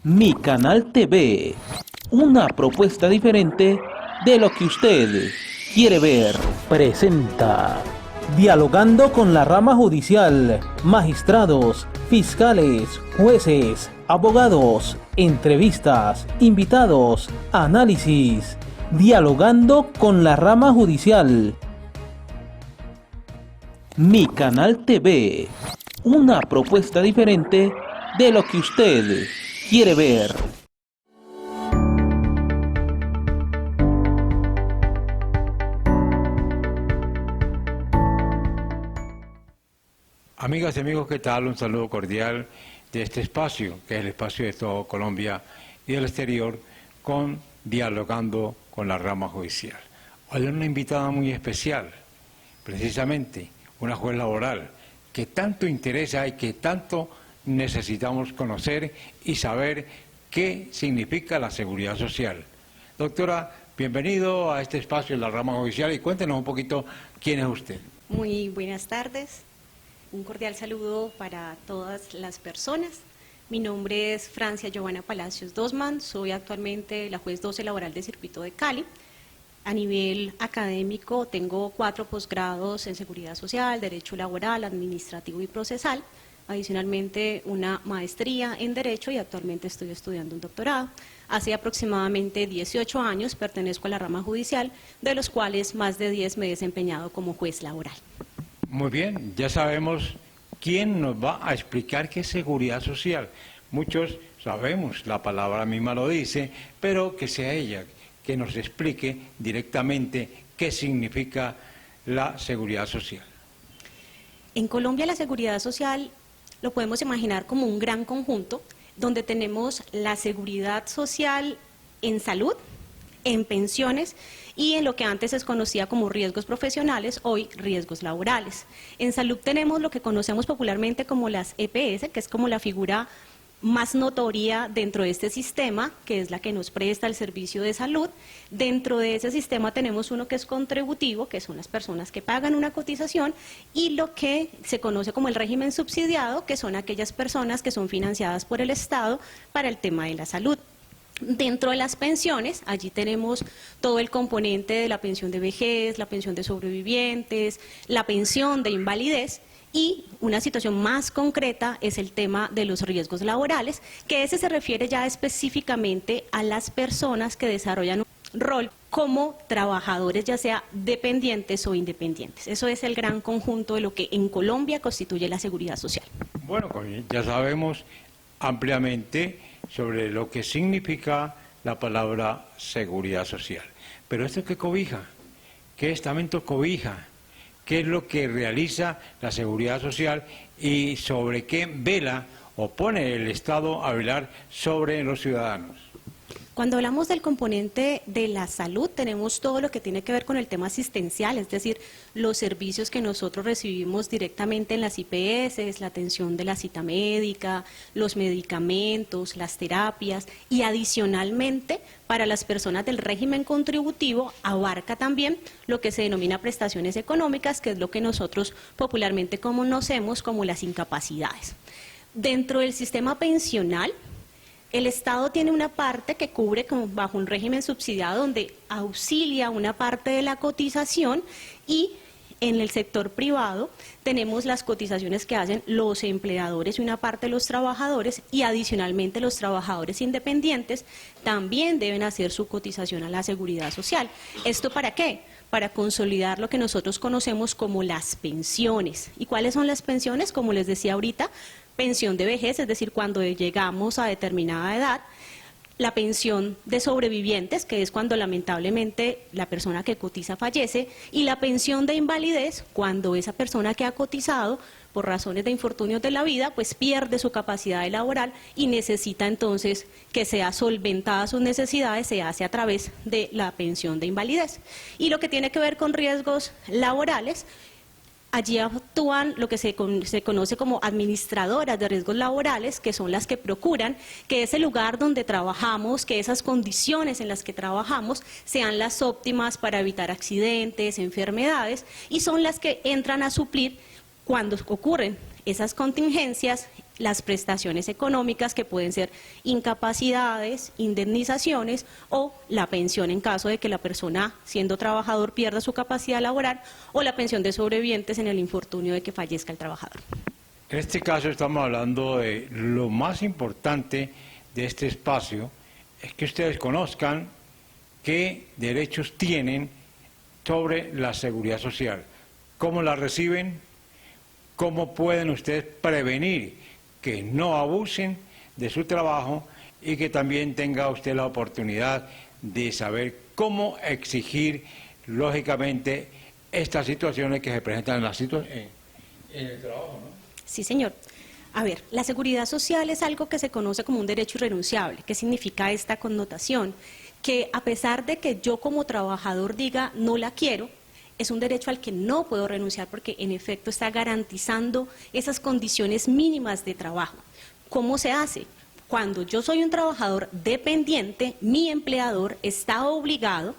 Mi Canal TV, una propuesta diferente de lo que usted quiere ver. Presenta Dialogando con la rama judicial, magistrados, fiscales, jueces, abogados, entrevistas, invitados, análisis. Dialogando con la rama judicial. Mi Canal TV, una propuesta diferente de lo que usted quiere ver. Amigas y amigos, ¿qué tal? Un saludo cordial de este espacio, que es el espacio de todo Colombia y del exterior, con Dialogando con la rama judicial. Hoy hay una invitada muy especial, precisamente una juez laboral, que tanto interesa y que tanto necesitamos conocer y saber qué significa la seguridad social. Doctora, bienvenido a este espacio de la rama judicial y cuéntenos un poquito quién es usted. Muy buenas tardes, un cordial saludo para todas las personas. Mi nombre es Francia Giovanna Palacios Dosman, soy actualmente la juez 12 laboral de Circuito de Cali. A nivel académico tengo 4 posgrados en Seguridad Social, Derecho Laboral, Administrativo y Procesal. Adicionalmente una maestría en Derecho y actualmente estoy estudiando un doctorado. Hace aproximadamente 18 años pertenezco a la rama judicial, de los cuales más de 10 me he desempeñado como juez laboral. Muy bien, ya sabemos quién nos va a explicar qué es seguridad social. Muchos sabemos, la palabra misma lo dice, pero que sea ella que nos explique directamente qué significa la seguridad social. En Colombia la seguridad social lo podemos imaginar como un gran conjunto donde tenemos la seguridad social en salud, en pensiones y en lo que antes se conocía como riesgos profesionales, hoy riesgos laborales. En salud tenemos lo que conocemos popularmente como las EPS, que es como la figura más notoria dentro de este sistema, que es la que nos presta el servicio de salud. Dentro de ese sistema tenemos uno que es contributivo, que son las personas que pagan una cotización, y lo que se conoce como el régimen subsidiado, que son aquellas personas que son financiadas por el Estado para el tema de la salud. Dentro de las pensiones, allí tenemos todo el componente de la pensión de vejez, la pensión de sobrevivientes, la pensión de invalidez, y una situación más concreta es el tema de los riesgos laborales, que ese se refiere ya específicamente a las personas que desarrollan un rol como trabajadores, ya sea dependientes o independientes. Eso es el gran conjunto de lo que en Colombia constituye la seguridad social. Bueno, ya sabemos ampliamente sobre lo que significa la palabra seguridad social. Pero ¿esto qué cobija? ¿Qué estamento cobija? ¿Qué es lo que realiza la seguridad social y sobre qué vela o pone el Estado a velar sobre los ciudadanos? Cuando hablamos del componente de la salud, tenemos todo lo que tiene que ver con el tema asistencial, es decir, los servicios que nosotros recibimos directamente en las IPS, la atención de la cita médica, los medicamentos, las terapias, y adicionalmente para las personas del régimen contributivo abarca también lo que se denomina prestaciones económicas, que es lo que nosotros popularmente conocemos como las incapacidades. Dentro del sistema pensional, el Estado tiene una parte que cubre como bajo un régimen subsidiado donde auxilia una parte de la cotización, y en el sector privado tenemos las cotizaciones que hacen los empleadores y una parte de los trabajadores, y adicionalmente los trabajadores independientes también deben hacer su cotización a la seguridad social. ¿Esto para qué? Para consolidar lo que nosotros conocemos como las pensiones. ¿Y cuáles son las pensiones? Como les decía ahorita, pensión de vejez, es decir, cuando llegamos a determinada edad, la pensión de sobrevivientes, que es cuando lamentablemente la persona que cotiza fallece, y la pensión de invalidez, cuando esa persona que ha cotizado por razones de infortunios de la vida, pues pierde su capacidad laboral y necesita entonces que sea solventada sus necesidades, se hace a través de la pensión de invalidez. Y lo que tiene que ver con riesgos laborales, allí actúan lo que se conoce como administradoras de riesgos laborales, que son las que procuran que ese lugar donde trabajamos, que esas condiciones en las que trabajamos sean las óptimas para evitar accidentes, enfermedades, y son las que entran a suplir cuando ocurren esas contingencias las prestaciones económicas que pueden ser incapacidades, indemnizaciones o la pensión en caso de que la persona, siendo trabajador, pierda su capacidad laboral, o la pensión de sobrevivientes en el infortunio de que fallezca el trabajador. En este caso estamos hablando de lo más importante de este espacio, es que ustedes conozcan qué derechos tienen sobre la seguridad social, cómo la reciben, cómo pueden ustedes prevenir que no abusen de su trabajo y que también tenga usted la oportunidad de saber cómo exigir, lógicamente, estas situaciones que se presentan en el trabajo, ¿no? Sí, señor. A ver, la seguridad social es algo que se conoce como un derecho irrenunciable. ¿Qué significa esta connotación? Que a pesar de que yo como trabajador diga no la quiero, es un derecho al que no puedo renunciar porque en efecto está garantizando esas condiciones mínimas de trabajo. ¿Cómo se hace? Cuando yo soy un trabajador dependiente, mi empleador está obligado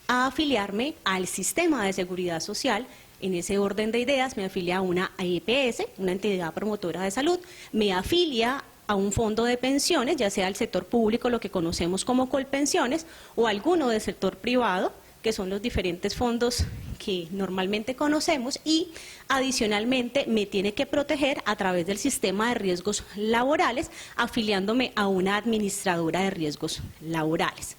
a afiliarme al sistema de seguridad social. En ese orden de ideas me afilia a una EPS, una entidad promotora de salud, me afilia a un fondo de pensiones, ya sea el sector público, lo que conocemos como Colpensiones, o alguno del sector privado, que son los diferentes fondos que normalmente conocemos, y adicionalmente me tiene que proteger a través del sistema de riesgos laborales, afiliándome a una administradora de riesgos laborales.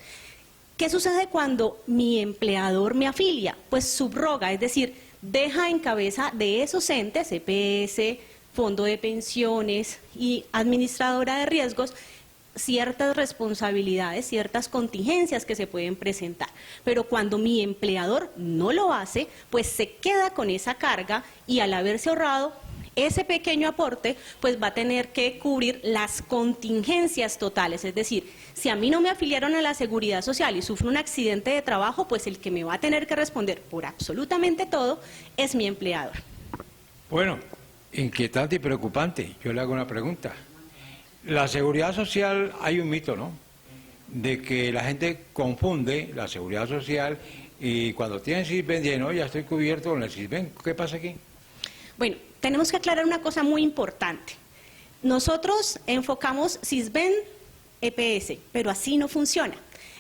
¿Qué sucede cuando mi empleador me afilia? Pues subroga, es decir, deja en cabeza de esos entes, EPS, fondo de pensiones y administradora de riesgos, ciertas responsabilidades, ciertas contingencias que se pueden presentar. Pero cuando mi empleador no lo hace, pues se queda con esa carga y al haberse ahorrado ese pequeño aporte, pues va a tener que cubrir las contingencias totales. Es decir, si a mí no me afiliaron a la seguridad social y sufro un accidente de trabajo, pues el que me va a tener que responder por absolutamente todo es mi empleador. Bueno, inquietante y preocupante. Yo le hago una pregunta. La seguridad social, hay un mito, ¿no?, de que la gente confunde la seguridad social y cuando tienen Sisbén dicen, no, ya estoy cubierto con el Sisbén. ¿Qué pasa aquí? Bueno, tenemos que aclarar una cosa muy importante. Nosotros enfocamos Sisbén, EPS, pero así no funciona.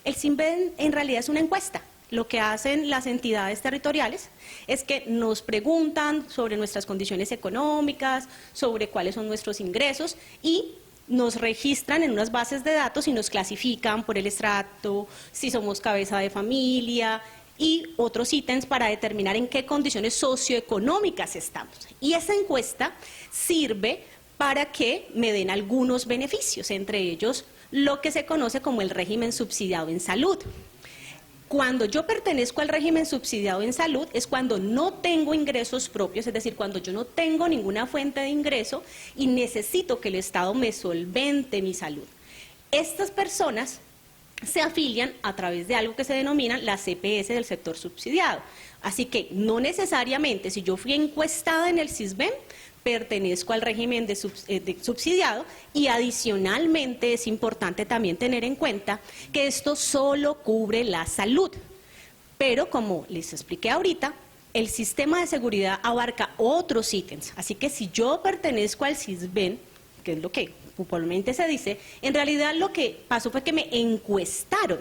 El Sisbén en realidad es una encuesta. Lo que hacen las entidades territoriales es que nos preguntan sobre nuestras condiciones económicas, sobre cuáles son nuestros ingresos y nos registran en unas bases de datos y nos clasifican por el estrato, si somos cabeza de familia y otros ítems para determinar en qué condiciones socioeconómicas estamos. Y esa encuesta sirve para que me den algunos beneficios, entre ellos lo que se conoce como el régimen subsidiado en salud. Cuando yo pertenezco al régimen subsidiado en salud es cuando no tengo ingresos propios, es decir, cuando yo no tengo ninguna fuente de ingreso y necesito que el Estado me solvente mi salud. Estas personas se afilian a través de algo que se denominan las EPS del sector subsidiado. Así que no necesariamente, si yo fui encuestada en el Sisbén, pertenezco al régimen de subsidiado y adicionalmente es importante también tener en cuenta que esto solo cubre la salud. Pero como les expliqué ahorita, el sistema de seguridad abarca otros ítems. Así que si yo pertenezco al Sisbén, que es lo que popularmente se dice, en realidad lo que pasó fue que me encuestaron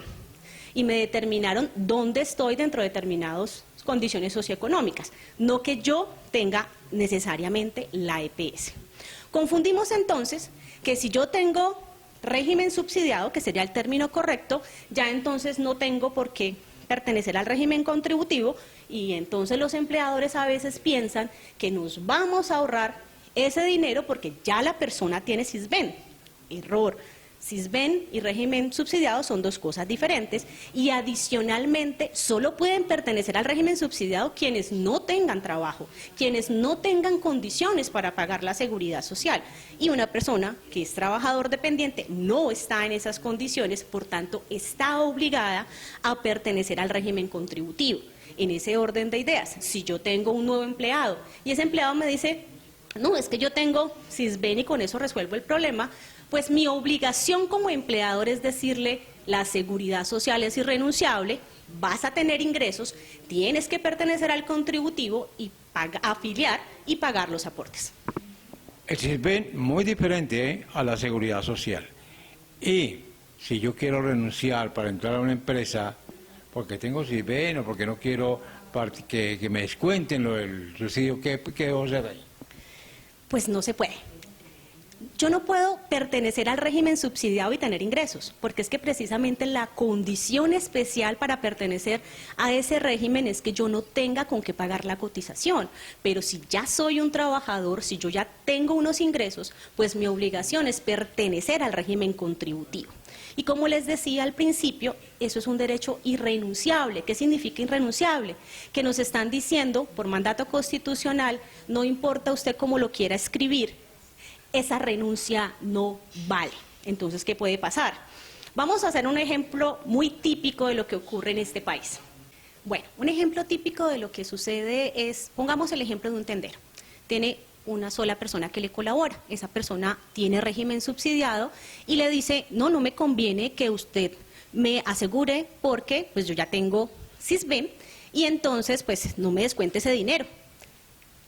y me determinaron dónde estoy dentro de determinadas condiciones socioeconómicas, no que yo tenga necesariamente la EPS. Confundimos entonces que si yo tengo régimen subsidiado, que sería el término correcto, ya entonces no tengo por qué pertenecer al régimen contributivo y entonces los empleadores a veces piensan que nos vamos a ahorrar ese dinero porque ya la persona tiene Sisbén. Error. Sisbén y régimen subsidiado son dos cosas diferentes y adicionalmente solo pueden pertenecer al régimen subsidiado quienes no tengan trabajo, quienes no tengan condiciones para pagar la seguridad social y una persona que es trabajador dependiente no está en esas condiciones, por tanto está obligada a pertenecer al régimen contributivo. En ese orden de ideas, si yo tengo un nuevo empleado y ese empleado me dice, no, es que yo tengo Sisbén y con eso resuelvo el problema, pues mi obligación como empleador es decirle, la seguridad social es irrenunciable, vas a tener ingresos, tienes que pertenecer al contributivo y afiliar y pagar los aportes. El CISBEN muy diferente a la seguridad social. Y si yo quiero renunciar para entrar a una empresa porque tengo CISBEN o porque no quiero que me descuenten lo del subsidio, ¿qué debo hacer ahí? Pues no se puede. Yo no puedo pertenecer al régimen subsidiado y tener ingresos, porque es que precisamente la condición especial para pertenecer a ese régimen es que yo no tenga con qué pagar la cotización. Pero si ya soy un trabajador, si yo ya tengo unos ingresos, pues mi obligación es pertenecer al régimen contributivo. Y como les decía al principio, eso es un derecho irrenunciable. ¿Qué significa irrenunciable? Que nos están diciendo, por mandato constitucional, no importa usted cómo lo quiera escribir, esa renuncia no vale. Entonces, ¿qué puede pasar? Vamos a hacer un ejemplo muy típico de lo que ocurre en este país. Bueno, un ejemplo típico de lo que sucede es, pongamos el ejemplo de un tendero. Tiene una sola persona que le colabora. Esa persona tiene régimen subsidiado y le dice, no me conviene que usted me asegure porque pues yo ya tengo CISBEN y entonces pues no me descuente ese dinero.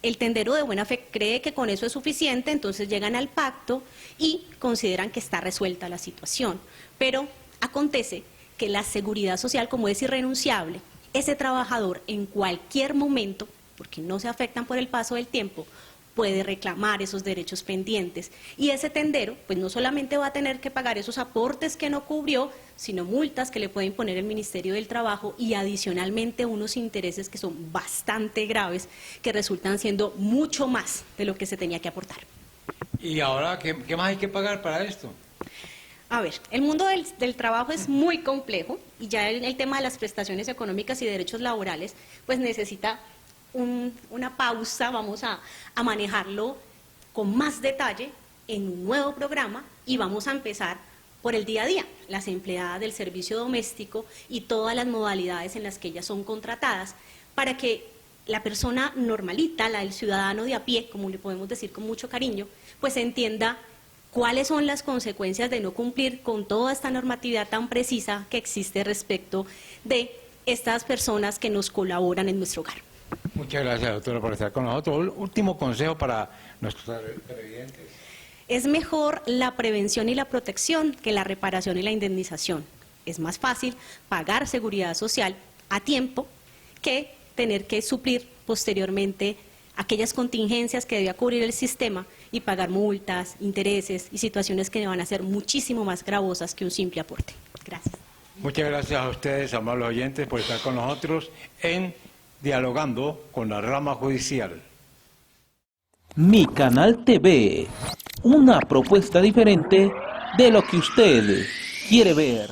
El tendero de buena fe cree que con eso es suficiente, entonces llegan al pacto y consideran que está resuelta la situación. Pero acontece que la seguridad social, como es irrenunciable, ese trabajador en cualquier momento, porque no se afectan por el paso del tiempo, puede reclamar esos derechos pendientes. Y ese tendero, pues no solamente va a tener que pagar esos aportes que no cubrió, sino multas que le puede imponer el Ministerio del Trabajo y adicionalmente unos intereses que son bastante graves, que resultan siendo mucho más de lo que se tenía que aportar. ¿Y ahora qué más hay que pagar para esto? A ver, el mundo del trabajo es muy complejo y ya el tema de las prestaciones económicas y derechos laborales, pues necesita una pausa, vamos a manejarlo con más detalle en un nuevo programa y vamos a empezar por el día a día, las empleadas del servicio doméstico y todas las modalidades en las que ellas son contratadas, para que la persona normalita, la del ciudadano de a pie, como le podemos decir con mucho cariño, pues entienda cuáles son las consecuencias de no cumplir con toda esta normatividad tan precisa que existe respecto de estas personas que nos colaboran en nuestro hogar. Muchas gracias, doctora, por estar con nosotros. Último consejo para nuestros televidentes. Es mejor la prevención y la protección que la reparación y la indemnización. Es más fácil pagar seguridad social a tiempo que tener que suplir posteriormente aquellas contingencias que debía cubrir el sistema y pagar multas, intereses y situaciones que van a ser muchísimo más gravosas que un simple aporte. Gracias. Muchas gracias a ustedes, amables oyentes, por estar con nosotros en Dialogando con la Rama Judicial. Mi Canal TV, una propuesta diferente de lo que usted quiere ver.